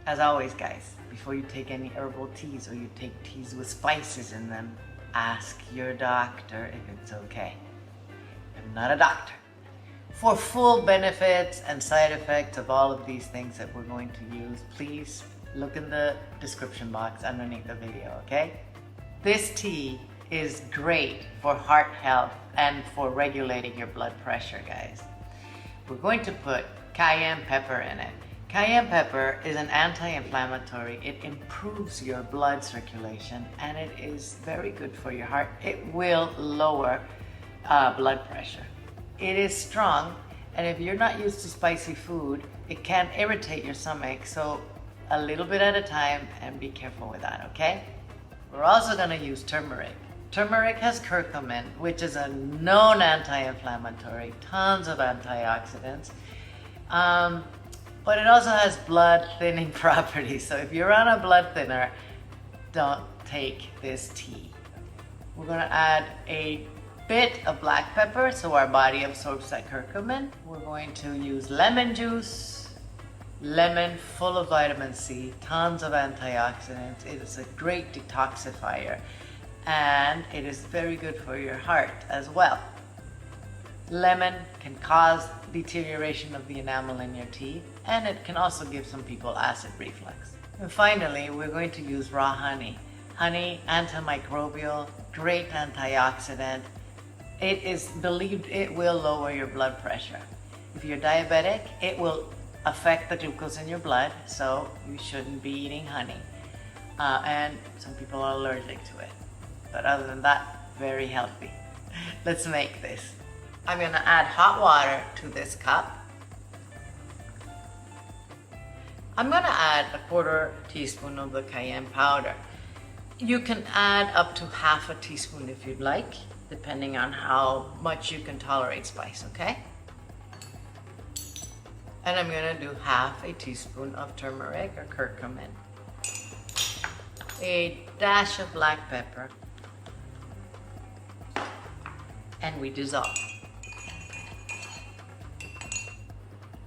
As always, guys, before you take any herbal teas or you take teas with spices in them, ask your doctor if it's okay. I'm not a doctor. For full benefits and side effects of all of these things that we're going to use, please look in the description box underneath the video, okay? This tea is great for heart health and for regulating your blood pressure, guys. We're going to put cayenne pepper in it. Cayenne pepper is an anti-inflammatory. It improves your blood circulation and it is very good for your heart. It will lower blood pressure. It is strong, and if you're not used to spicy food, it can irritate your stomach, so a little bit at a time and be careful with that, okay? We're also going to use turmeric. Turmeric has curcumin, which is a known anti-inflammatory, tons of antioxidants, but it also has blood thinning properties. So if you're on a blood thinner, don't take this tea. We're going to add a bit of black pepper so our body absorbs that curcumin. We're going to use lemon juice. Lemon, full of vitamin C, tons of antioxidants. It is a great detoxifier and it is very good for your heart as well. Lemon can cause deterioration of the enamel in your teeth, and it can also give some people acid reflux. And finally, we're going to use raw honey. Honey, antimicrobial, great antioxidant. It is believed it will lower your blood pressure. If you're diabetic, it will affect the glucose in your blood, so you shouldn't be eating honey. And some people are allergic to it. But other than that, very healthy. Let's make this. I'm going to add hot water to this cup. I'm going to add a 1/4 teaspoon of the cayenne powder. You can add up to 1/2 teaspoon if you'd like, depending on how much you can tolerate spice, okay? And I'm going to do 1/2 teaspoon of turmeric or curcumin, a dash of black pepper, and we dissolve.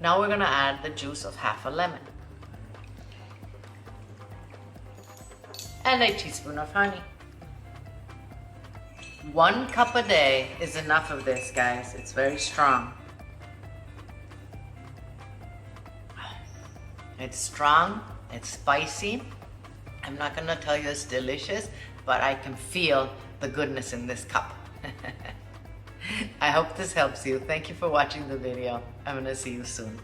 Now we're going to add the juice of 1/2 lemon and a teaspoon of honey. 1 cup a day is enough of this, guys. It's very strong. It's strong, it's spicy. I'm not going to tell you it's delicious, but I can feel the goodness in this cup. I hope this helps you. Thank you for watching the video. I'm going to see you soon.